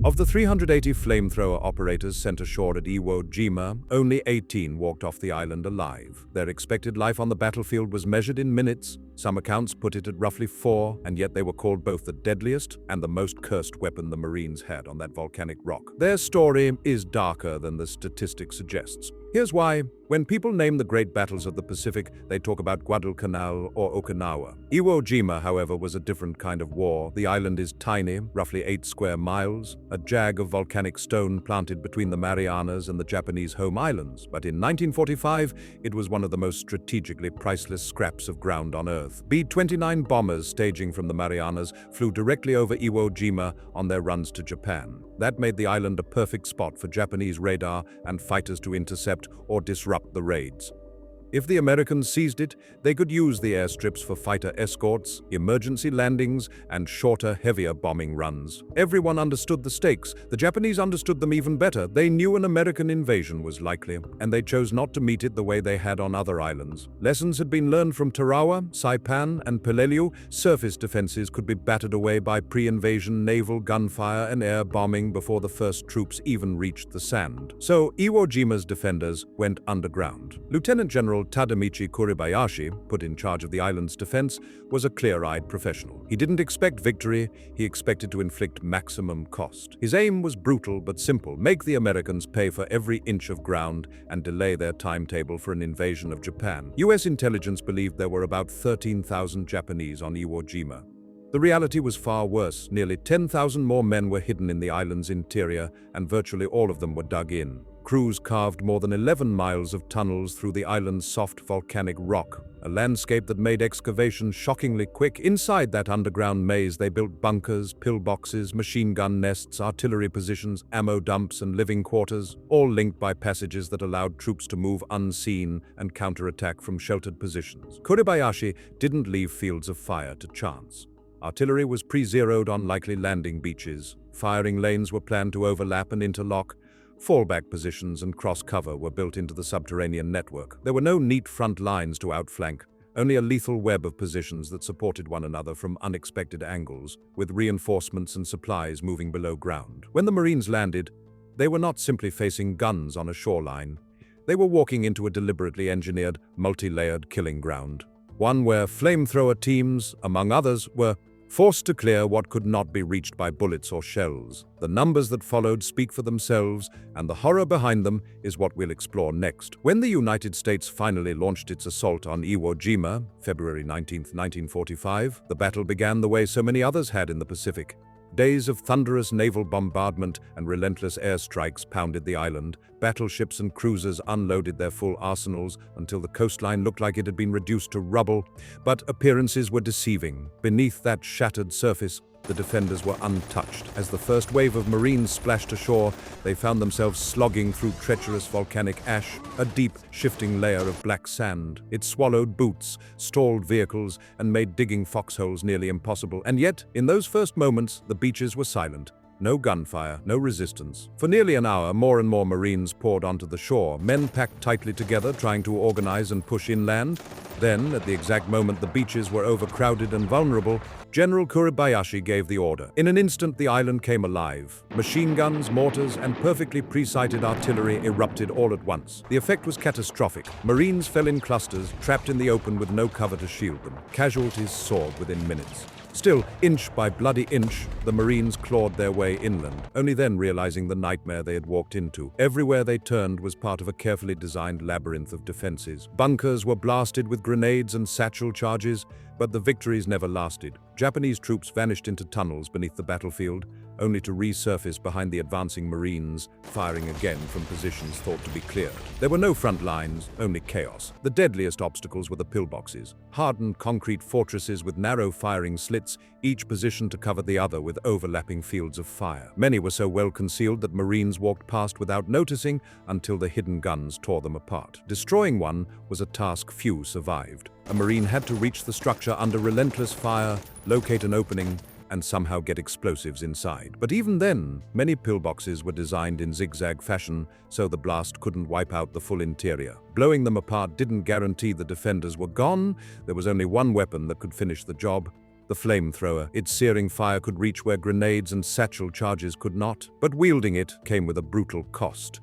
Of the 380 flamethrower operators sent ashore at Iwo Jima, only 18 walked off the island alive. Their expected life on the battlefield was measured in minutes. Some accounts put it at roughly 4, and yet they were called both the deadliest and the most cursed weapon the Marines had on that volcanic rock. Their story is darker than the statistic suggests. Here's why. When people name the great battles of the Pacific, they talk about Guadalcanal or Okinawa. Iwo Jima, however, was a different kind of war. The island is tiny, roughly 8 square miles, a jag of volcanic stone planted between the Marianas and the Japanese home islands. But in 1945, it was one of the most strategically priceless scraps of ground on Earth. B-29 bombers staging from the Marianas flew directly over Iwo Jima on their runs to Japan. That made the island a perfect spot for Japanese radar and fighters to intercept or disrupt the raids. If the Americans seized it, they could use the airstrips for fighter escorts, emergency landings, and shorter, heavier bombing runs. Everyone understood the stakes. The Japanese understood them even better. They knew an American invasion was likely, and they chose not to meet it the way they had on other islands. Lessons had been learned from Tarawa, Saipan, and Peleliu. Surface defenses could be battered away by pre-invasion naval gunfire and air bombing before the first troops even reached the sand. So Iwo Jima's defenders went underground. Lieutenant General Tadamichi Kuribayashi, put in charge of the island's defense, was a clear-eyed professional. He didn't expect victory, he expected to inflict maximum cost. His aim was brutal but simple: make the Americans pay for every inch of ground and delay their timetable for an invasion of Japan. US intelligence believed there were about 13,000 Japanese on Iwo Jima. The reality was far worse. Nearly 10,000 more men were hidden in the island's interior, and virtually all of them were dug in. Crews carved more than 11 miles of tunnels through the island's soft volcanic rock, a landscape that made excavation shockingly quick. Inside that underground maze, they built bunkers, pillboxes, machine gun nests, artillery positions, ammo dumps, and living quarters, all linked by passages that allowed troops to move unseen and counterattack from sheltered positions. Kuribayashi didn't leave fields of fire to chance. Artillery was pre-zeroed on likely landing beaches. Firing lanes were planned to overlap and interlock. Fallback positions and cross-cover were built into the subterranean network. There were no neat front lines to outflank, only a lethal web of positions that supported one another from unexpected angles, with reinforcements and supplies moving below ground. When the Marines landed, they were not simply facing guns on a shoreline. They were walking into a deliberately engineered, multi-layered killing ground. One where flamethrower teams, among others, were forced to clear what could not be reached by bullets or shells. The numbers that followed speak for themselves, and the horror behind them is what we'll explore next. When the United States finally launched its assault on Iwo Jima, February 19, 1945, the battle began the way so many others had in the Pacific. Days of thunderous naval bombardment and relentless airstrikes pounded the island. Battleships and cruisers unloaded their full arsenals until the coastline looked like it had been reduced to rubble. But appearances were deceiving. Beneath that shattered surface, the defenders were untouched. As the first wave of Marines splashed ashore, they found themselves slogging through treacherous volcanic ash, a deep, shifting layer of black sand. It swallowed boots, stalled vehicles, and made digging foxholes nearly impossible. And yet, in those first moments, the beaches were silent. No gunfire, no resistance. For nearly an hour, more and more Marines poured onto the shore, men packed tightly together, trying to organize and push inland. Then, at the exact moment the beaches were overcrowded and vulnerable, General Kuribayashi gave the order. In an instant, the island came alive. Machine guns, mortars, and perfectly pre-sighted artillery erupted all at once. The effect was catastrophic. Marines fell in clusters, trapped in the open with no cover to shield them. Casualties soared within minutes. Still, inch by bloody inch, the Marines clawed their way inland, only then realizing the nightmare they had walked into. Everywhere they turned was part of a carefully designed labyrinth of defenses. Bunkers were blasted with grenades and satchel charges, but the victories never lasted. Japanese troops vanished into tunnels beneath the battlefield, only to resurface behind the advancing Marines, firing again from positions thought to be cleared. There were no front lines, only chaos. The deadliest obstacles were the pillboxes, hardened concrete fortresses with narrow firing slits, each positioned to cover the other with overlapping fields of fire. Many were so well concealed that Marines walked past without noticing until the hidden guns tore them apart. Destroying one was a task few survived. A Marine had to reach the structure under relentless fire, locate an opening, and somehow get explosives inside. But even then, many pillboxes were designed in zigzag fashion, so the blast couldn't wipe out the full interior. Blowing them apart didn't guarantee the defenders were gone. There was only one weapon that could finish the job: The flamethrower. Its searing fire could reach where grenades and satchel charges could not, but wielding it came with a brutal cost.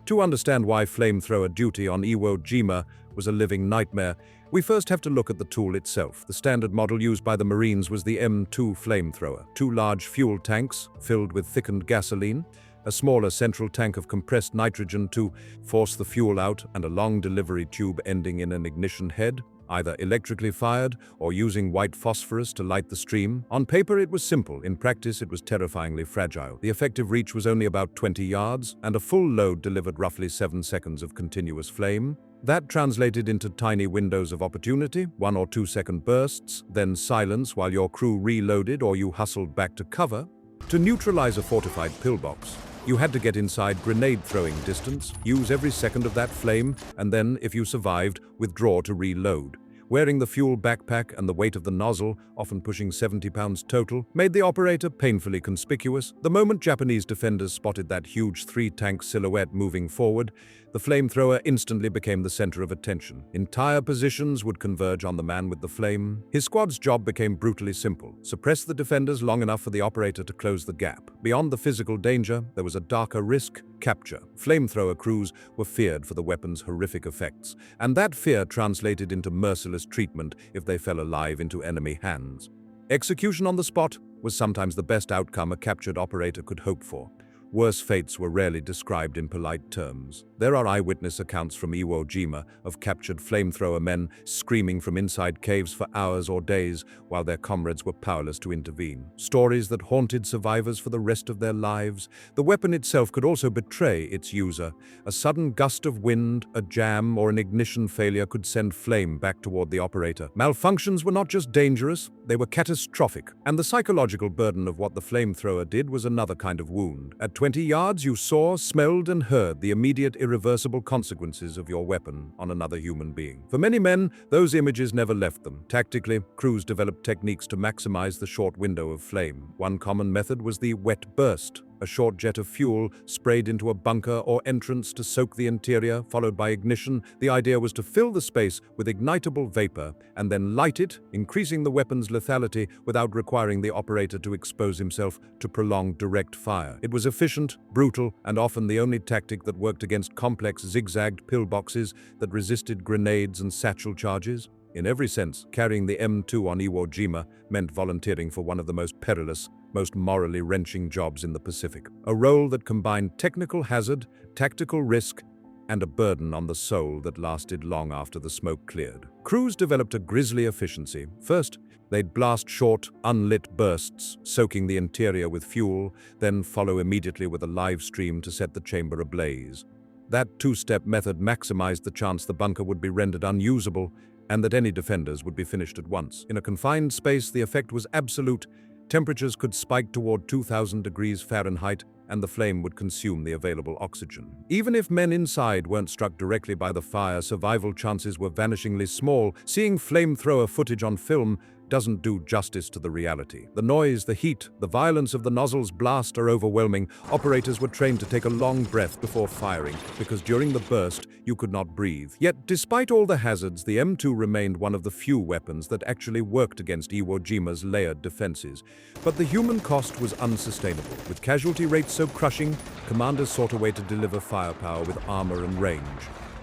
To understand why flamethrower duty on Iwo Jima was a living nightmare, we first have to look at the tool itself. The standard model used by the Marines was the M2 flamethrower. Two large fuel tanks filled with thickened gasoline, a smaller central tank of compressed nitrogen to force the fuel out, and a long delivery tube ending in an ignition head, either electrically fired or using white phosphorus to light the stream. On paper it was simple, in practice it was terrifyingly fragile. The effective reach was only about 20 yards, and a full load delivered roughly 7 seconds of continuous flame. That translated into tiny windows of opportunity, 1 or 2 second bursts, then silence while your crew reloaded or you hustled back to cover. To neutralize a fortified pillbox, you had to get inside grenade-throwing distance, use every second of that flame, and then, if you survived, withdraw to reload. Wearing the fuel backpack and the weight of the nozzle, often pushing 70 pounds total, made the operator painfully conspicuous. The moment Japanese defenders spotted that huge 3-tank silhouette moving forward, the flamethrower instantly became the center of attention. Entire positions would converge on the man with the flame. His squad's job became brutally simple: suppress the defenders long enough for the operator to close the gap. Beyond the physical danger, there was a darker risk: capture. Flamethrower crews were feared for the weapon's horrific effects, and that fear translated into merciless treatment if they fell alive into enemy hands. Execution on the spot was sometimes the best outcome a captured operator could hope for. Worse fates were rarely described in polite terms. There are eyewitness accounts from Iwo Jima of captured flamethrower men screaming from inside caves for hours or days while their comrades were powerless to intervene. Stories that haunted survivors for the rest of their lives. The weapon itself could also betray its user. A sudden gust of wind, a jam, or an ignition failure could send flame back toward the operator. Malfunctions were not just dangerous, they were catastrophic. And the psychological burden of what the flamethrower did was another kind of wound. At 20 yards, you saw, smelled, and heard the immediate, irreversible consequences of your weapon on another human being. For many men, those images never left them. Tactically, crews developed techniques to maximize the short window of flame. One common method was the wet burst, a short jet of fuel sprayed into a bunker or entrance to soak the interior, followed by ignition. The idea was to fill the space with ignitable vapor and then light it, increasing the weapon's lethality without requiring the operator to expose himself to prolonged direct fire. It was efficient, brutal, and often the only tactic that worked against complex zigzagged pillboxes that resisted grenades and satchel charges. In every sense, carrying the M2 on Iwo Jima meant volunteering for one of the most perilous, most morally wrenching jobs in the Pacific. A role that combined technical hazard, tactical risk, and a burden on the soul that lasted long after the smoke cleared. Crews developed a grisly efficiency. First, they'd blast short, unlit bursts, soaking the interior with fuel, then follow immediately with a live stream to set the chamber ablaze. That two-step method maximized the chance the bunker would be rendered unusable and that any defenders would be finished at once. In a confined space, the effect was absolute. Temperatures could spike toward 2,000 degrees Fahrenheit, and the flame would consume the available oxygen. Even if men inside weren't struck directly by the fire, survival chances were vanishingly small. Seeing flamethrower footage on film doesn't do justice to the reality. The noise, the heat, the violence of the nozzle's blast are overwhelming. Operators were trained to take a long breath before firing, because during the burst, you could not breathe. Yet, despite all the hazards, the M2 remained one of the few weapons that actually worked against Iwo Jima's layered defenses. But the human cost was unsustainable. With casualty rates so crushing, commanders sought a way to deliver firepower with armor and range.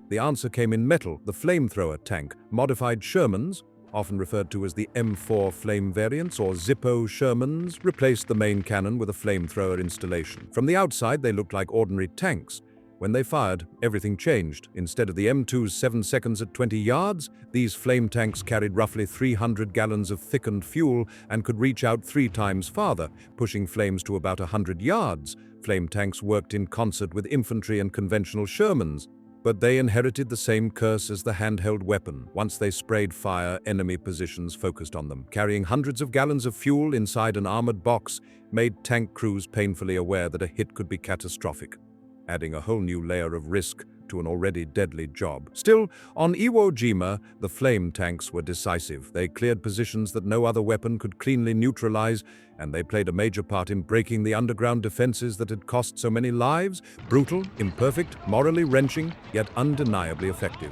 The answer came in metal. The flamethrower tank, modified Shermans, often referred to as the M4 flame variants or Zippo Shermans, replaced the main cannon with a flamethrower installation. From the outside, they looked like ordinary tanks. When they fired, everything changed. Instead of the M2's 7 seconds at 20 yards, these flame tanks carried roughly 300 gallons of thickened fuel and could reach out 3 times farther, pushing flames to about 100 yards. Flame tanks worked in concert with infantry and conventional Shermans, but they inherited the same curse as the handheld weapon. Once they sprayed fire, enemy positions focused on them. Carrying hundreds of gallons of fuel inside an armored box made tank crews painfully aware that a hit could be catastrophic, adding a whole new layer of risk to an already deadly job. Still, on Iwo Jima, the flame tanks were decisive. They cleared positions that no other weapon could cleanly neutralize, and they played a major part in breaking the underground defenses that had cost so many lives. Brutal, imperfect, morally wrenching, yet undeniably effective.